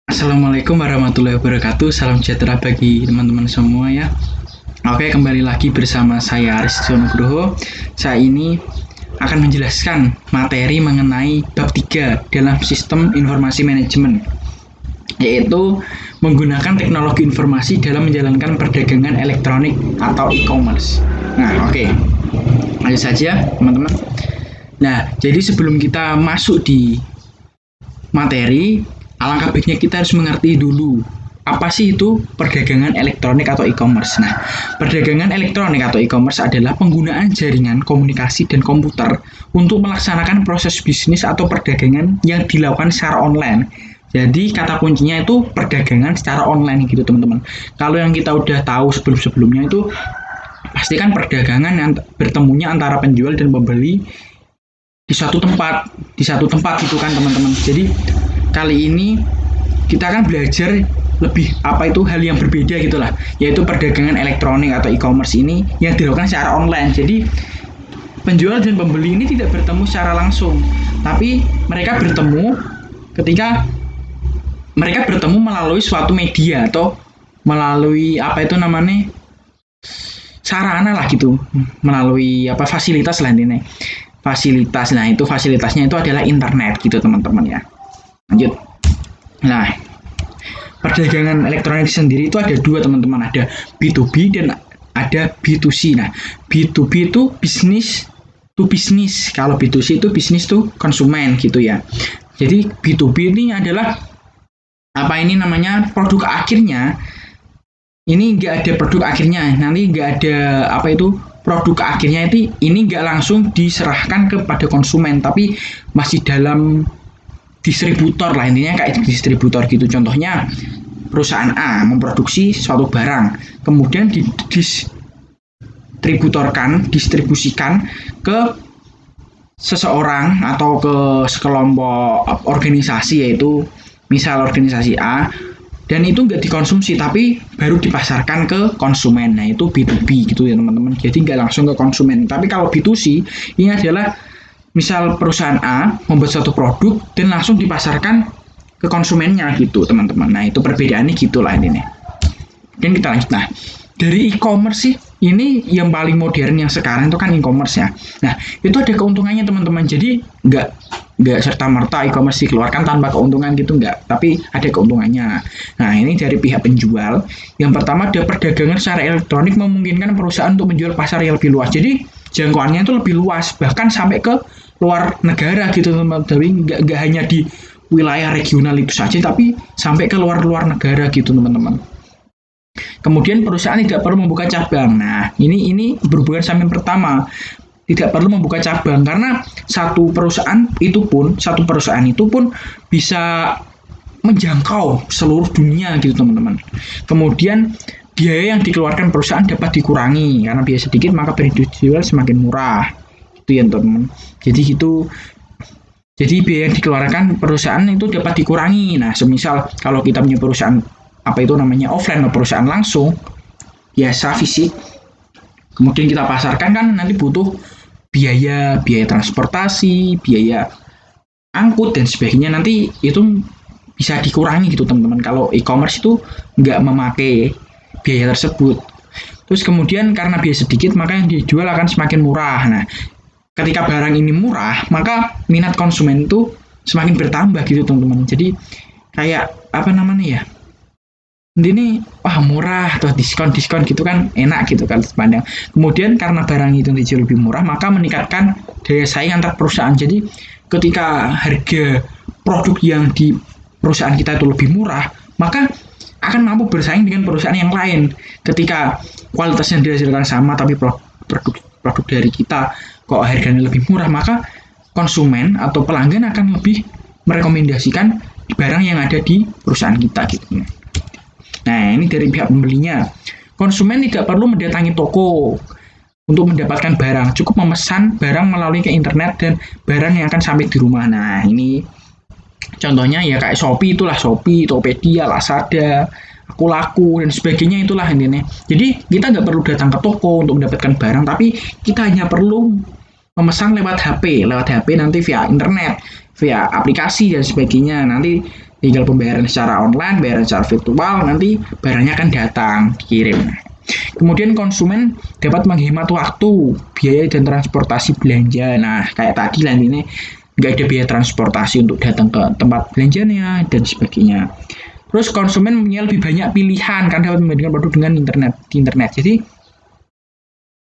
Assalamualaikum warahmatullahi wabarakatuh. Salam sejahtera bagi teman-teman semua ya. Oke, kembali lagi bersama saya Aris Nugroho. Saya ini akan menjelaskan materi mengenai bab 3 dalam sistem informasi manajemen, yaitu menggunakan teknologi informasi dalam menjalankan perdagangan elektronik atau e-commerce. Nah, oke. Lanjut saja, teman-teman. Nah, jadi sebelum kita masuk di materi, alangkah baiknya kita harus mengerti dulu apa sih itu perdagangan elektronik atau e-commerce. Nah, perdagangan elektronik atau e-commerce adalah penggunaan jaringan komunikasi dan komputer untuk melaksanakan proses bisnis atau perdagangan yang dilakukan secara online. Jadi kata kuncinya itu perdagangan secara online gitu teman-teman. Kalau yang kita udah tahu sebelum-sebelumnya itu pastikan perdagangan yang bertemunya antara penjual dan pembeli di satu tempat gitu kan teman-teman. Jadi kali ini kita akan belajar lebih hal yang berbeda gitulah, yaitu perdagangan elektronik atau e-commerce ini yang dilakukan secara online. Jadi penjual dan pembeli ini tidak bertemu secara langsung, tapi mereka bertemu melalui suatu media atau melalui sarana lah gitu, melalui fasilitas lah intinya. Fasilitas. Nah, itu fasilitasnya itu adalah internet gitu teman-teman ya. Lanjut. Nah, perdagangan elektronik sendiri itu ada dua teman-teman, ada B2B dan ada B2C. Nah, B2B itu bisnis to bisnis, kalau B2C itu bisnis to konsumen gitu ya. Jadi B2B ini adalah produk akhirnya. Ini nggak ada produk akhirnya, nanti nggak ada produk akhirnya ini nggak langsung diserahkan kepada konsumen, tapi masih dalam distributor lah, intinya kayak distributor gitu. Contohnya perusahaan A memproduksi suatu barang, kemudian distribusikan ke seseorang atau ke sekelompok organisasi, yaitu misal organisasi A, dan itu nggak dikonsumsi tapi baru dipasarkan ke konsumen. Nah, itu B2B gitu ya teman-teman, jadi nggak langsung ke konsumen. Tapi kalau B2C ini adalah misal perusahaan A membuat suatu produk dan langsung dipasarkan ke konsumennya gitu teman-teman. Nah, itu perbedaannya gitulah ini. Dan kita lanjut. Nah, dari e-commerce sih, ini yang paling modern yang sekarang itu kan e-commerce ya. Nah, itu ada keuntungannya teman-teman. Jadi nggak serta-merta e-commerce dikeluarkan tanpa keuntungan gitu, nggak. Tapi ada keuntungannya. Nah, ini dari pihak penjual. Yang pertama, ada perdagangan secara elektronik memungkinkan perusahaan untuk menjual pasar yang lebih luas. Jadi jangkauannya itu lebih luas, bahkan sampai ke luar negara gitu teman-teman. Tapi nggak hanya di wilayah regional itu saja, tapi sampai ke luar negara gitu teman-teman. Kemudian perusahaan tidak perlu membuka cabang. Nah, ini berhubungan sama yang pertama. Tidak perlu membuka cabang karena satu perusahaan itu pun bisa menjangkau seluruh dunia gitu teman-teman. Kemudian biaya yang dikeluarkan perusahaan dapat dikurangi karena biaya sedikit maka benefit dijual semakin murah. Itu ya teman-teman. Jadi biaya yang dikeluarkan perusahaan itu dapat dikurangi. Nah, semisal kalau kita punya perusahaan offline atau perusahaan langsung biasa fisik, kemudian kita pasarkan kan nanti butuh biaya transportasi, biaya angkut dan sebagainya, nanti itu bisa dikurangi gitu teman-teman. Kalau e-commerce itu nggak memakai biaya tersebut. Terus kemudian karena biaya sedikit maka yang dijual akan semakin murah. Nah, ketika barang ini murah maka minat konsumen itu semakin bertambah gitu teman-teman. Jadi kayak ini murah atau diskon gitu kan enak gitu kan sepandang. Kemudian karena barang itu dijual lebih murah maka meningkatkan daya saing antar perusahaan. Jadi ketika harga produk yang di perusahaan kita itu lebih murah, maka akan mampu bersaing dengan perusahaan yang lain. Ketika kualitasnya dihasilkan sama tapi produk dari kita kok harganya lebih murah, maka konsumen atau pelanggan akan lebih merekomendasikan barang yang ada di perusahaan kita gitu. Nah, ini dari pihak pembelinya. Konsumen tidak perlu mendatangi toko untuk mendapatkan barang, cukup memesan barang melalui ke internet dan barang yang akan sampai di rumah. Nah, ini contohnya ya kayak Shopee, Tokopedia, Lazada, Akulaku dan sebagainya itulah intinya. Jadi kita nggak perlu datang ke toko untuk mendapatkan barang, tapi kita hanya perlu memesan lewat HP nanti via internet, via aplikasi dan sebagainya. Nanti tinggal pembayaran secara online, bayaran secara virtual, nanti barangnya akan datang, dikirim. Kemudian konsumen dapat menghemat waktu, biaya dan transportasi belanja. Nah, kayak tadi lah ini nggak ada biaya transportasi untuk datang ke tempat belanjanya dan sebagainya. Terus konsumen punya lebih banyak pilihan karena dapat membandingkan produk dengan di internet.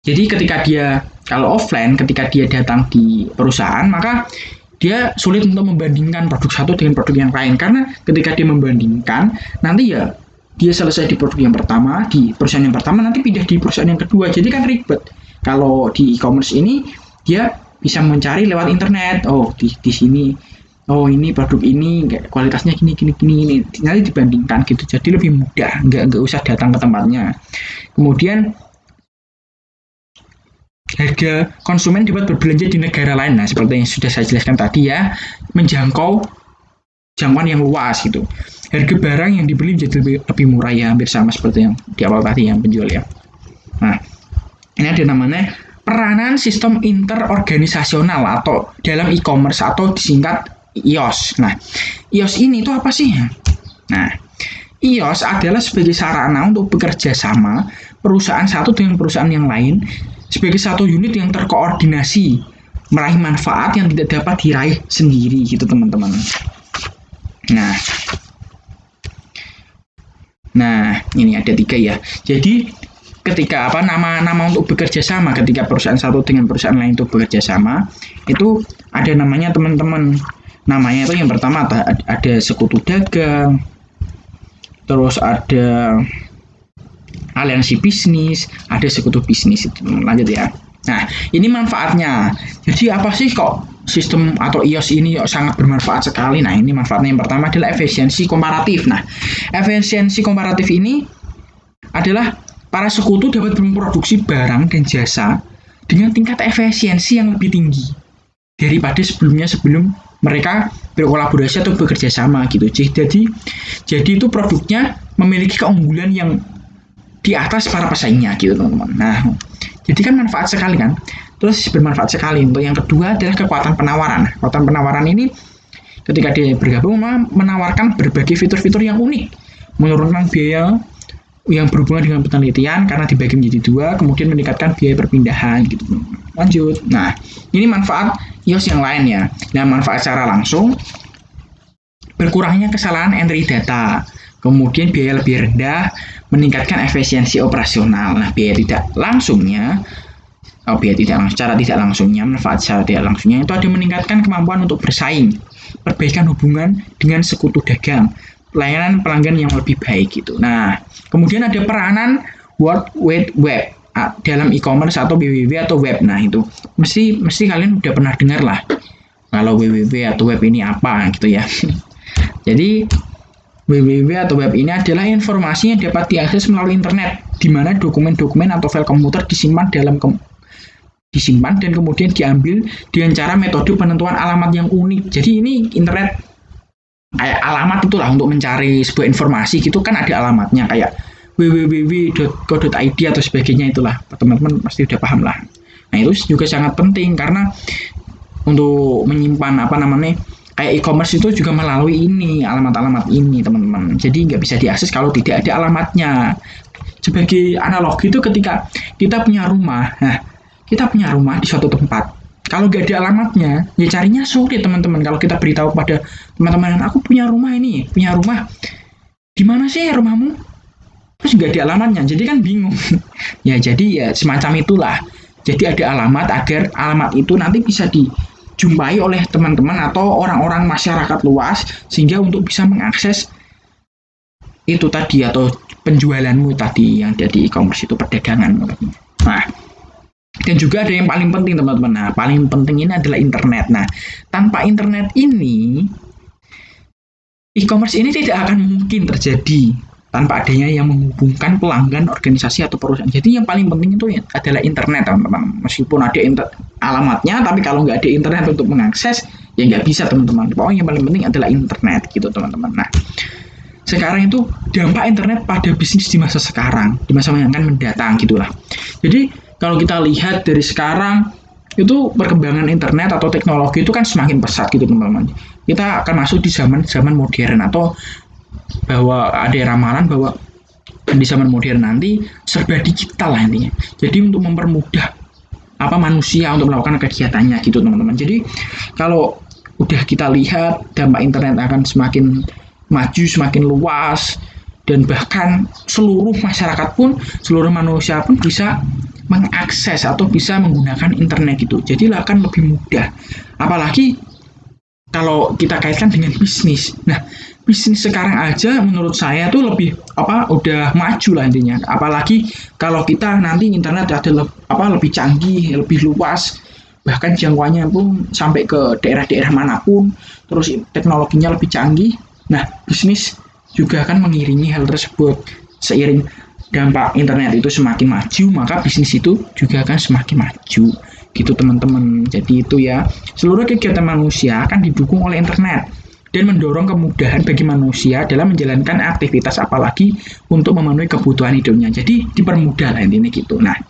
Jadi ketika dia kalau offline, ketika dia datang di perusahaan, maka dia sulit untuk membandingkan produk satu dengan produk yang lain karena ketika dia membandingkan, nanti ya dia selesai di produk yang pertama, di perusahaan yang pertama, nanti pindah di perusahaan yang kedua. Jadi kan ribet. Kalau di e-commerce ini dia bisa mencari lewat internet. Oh, di sini. Oh, ini produk ini kualitasnya gini. Nanti dibandingkan gitu. Jadi lebih mudah, nggak usah datang ke tempatnya. Kemudian harga konsumen dapat berbelanja di negara lain. Nah, seperti yang sudah saya jelaskan tadi ya, menjangkau jangkauan yang luas gitu. Harga barang yang dibeli menjadi lebih murah ya, hampir sama seperti yang di awal tadi yang penjual ya. Nah, ini ada namanya peranan sistem interorganisasional atau dalam e-commerce atau disingkat IOS. Nah, IOS ini itu apa sih? Nah, IOS adalah sebagai sarana untuk bekerja sama perusahaan satu dengan perusahaan yang lain sebagai satu unit yang terkoordinasi meraih manfaat yang tidak dapat diraih sendiri gitu teman-teman. Nah ini ada 3 ya. Jadi ketika nama untuk bekerja sama ketika perusahaan satu dengan perusahaan lain itu bekerja sama itu ada namanya teman-teman. Namanya itu yang pertama ada sekutu dagang, terus ada aliansi bisnis, ada sekutu bisnis itu. Lanjut ya. Nah, ini manfaatnya. Jadi apa sih kok sistem atau IOS ini sangat bermanfaat sekali? Nah, ini manfaatnya yang pertama adalah efisiensi komparatif. Nah, efisiensi komparatif ini adalah para sekutu dapat memproduksi barang dan jasa dengan tingkat efisiensi yang lebih tinggi daripada sebelum mereka berkolaborasi atau bekerja sama gitu. Jadi itu produknya memiliki keunggulan yang di atas para pesaingnya gitu teman-teman. Nah, jadi kan manfaat sekali kan. Terus bermanfaat sekali. Untuk yang kedua adalah kekuatan penawaran. Kekuatan penawaran ini ketika dia bergabung menawarkan berbagai fitur-fitur yang unik, menurunkan biaya yang berhubungan dengan penelitian karena dibagi menjadi 2, kemudian meningkatkan biaya perpindahan gitu. Lanjut. Nah, ini manfaat IOS yang lain ya. Nah, manfaat secara langsung berkurangnya kesalahan entry data, kemudian biaya lebih rendah, meningkatkan efisiensi operasional. Nah, biaya tidak langsungnya, secara tidak langsungnya, manfaat secara tidak langsungnya itu ada meningkatkan kemampuan untuk bersaing, perbaikan hubungan dengan sekutu dagang, pelayanan pelanggan yang lebih baik gitu. Nah, kemudian ada peranan World Wide Web dalam e-commerce atau WWW atau web. Nah, itu mesti kalian udah pernah dengar lah kalau WWW atau web ini apa gitu ya. Jadi WWW atau web ini adalah informasi yang dapat diakses melalui internet, di mana dokumen-dokumen atau file komputer disimpan dan kemudian diambil dengan cara metode penentuan alamat yang unik. Jadi ini internet kayak alamat itulah untuk mencari sebuah informasi gitu kan ada alamatnya kayak www.co.id atau sebagainya itulah. Teman-teman pasti udah paham lah. Nah, itu juga sangat penting karena untuk menyimpan kayak e-commerce itu juga melalui ini alamat-alamat ini teman-teman. Jadi nggak bisa diakses kalau tidak ada alamatnya. Sebagai analogi itu ketika kita punya rumah, di suatu tempat. Kalau nggak ada alamatnya, ya carinya sulit teman-teman. Kalau kita beritahu pada teman-teman, aku punya rumah di mana sih rumahmu? Terus nggak ada alamatnya, jadi kan bingung. Ya jadi ya semacam itulah. Jadi ada alamat agar alamat itu nanti bisa dijumpai oleh teman-teman atau orang-orang masyarakat luas sehingga untuk bisa mengakses itu tadi atau penjualanmu tadi yang ada di e-commerce itu perdagangan. Nah, dan juga ada yang paling penting teman-teman. Nah, paling penting ini adalah internet. Nah, tanpa internet ini e-commerce ini tidak akan mungkin terjadi tanpa adanya yang menghubungkan pelanggan, organisasi atau perusahaan. Jadi yang paling penting itu adalah internet teman-teman. Meskipun ada alamatnya, tapi kalau nggak ada internet untuk mengakses, ya nggak bisa teman-teman. Pokoknya yang paling penting adalah internet gitu teman-teman. Nah, sekarang itu dampak internet pada bisnis di masa sekarang, di masa yang akan mendatang gitulah. Jadi kalau kita lihat dari sekarang, itu perkembangan internet atau teknologi itu kan semakin pesat gitu teman-teman. Kita akan masuk di zaman modern, atau bahwa ada ramalan bahwa di zaman modern nanti serba digital lah intinya. Jadi untuk mempermudah manusia untuk melakukan kegiatannya gitu teman-teman. Jadi kalau udah kita lihat dampak internet akan semakin maju, semakin luas, dan bahkan seluruh masyarakat pun, seluruh manusia pun bisa mengakses atau bisa menggunakan internet gitu. Jadi akan lebih mudah. Apalagi kalau kita kaitkan dengan bisnis. Nah, bisnis sekarang aja menurut saya tuh lebih udah maju lah intinya. Apalagi kalau kita nanti internet ada lebih canggih, lebih luas, bahkan jangkauannya pun sampai ke daerah-daerah manapun, terus teknologinya lebih canggih. Nah, bisnis juga akan mengiringi hal tersebut. Seiring dampak internet itu semakin maju, maka bisnis itu juga akan semakin maju gitu teman-teman. Jadi itu ya, seluruh kegiatan manusia akan didukung oleh internet dan mendorong kemudahan bagi manusia dalam menjalankan aktivitas, apalagi untuk memenuhi kebutuhan hidupnya. Jadi dipermudah lah intinya gitu. Nah,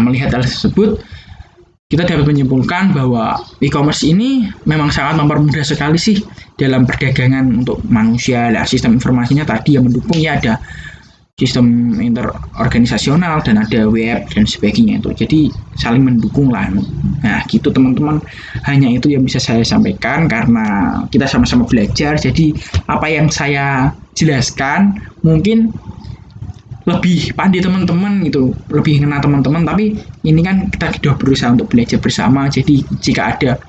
melihat hal tersebut, kita dapat menyimpulkan bahwa e-commerce ini memang sangat mempermudah sekali sih dalam perdagangan untuk manusia. Nah, sistem informasinya tadi yang mendukung ya, ada sistem interorganisasional dan ada web dan sebagainya itu. Jadi saling mendukung lah. Nah, gitu teman-teman. Hanya itu yang bisa saya sampaikan karena kita sama-sama belajar. Jadi apa yang saya jelaskan mungkin lebih pandai teman-teman gitu, lebih kena teman-teman, tapi ini kan kita sudah berusaha untuk belajar bersama. Jadi jika ada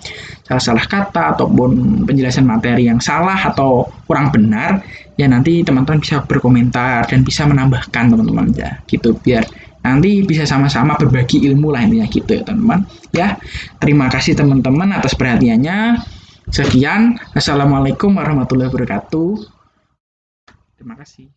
salah-salah kata ataupun penjelasan materi yang salah atau kurang benar, ya nanti teman-teman bisa berkomentar dan bisa menambahkan teman-teman ya gitu, biar nanti bisa sama-sama berbagi ilmu lah intinya gitu ya teman-teman ya. Terima kasih teman-teman atas perhatiannya. Sekian, assalamualaikum warahmatullahi wabarakatuh. Terima kasih.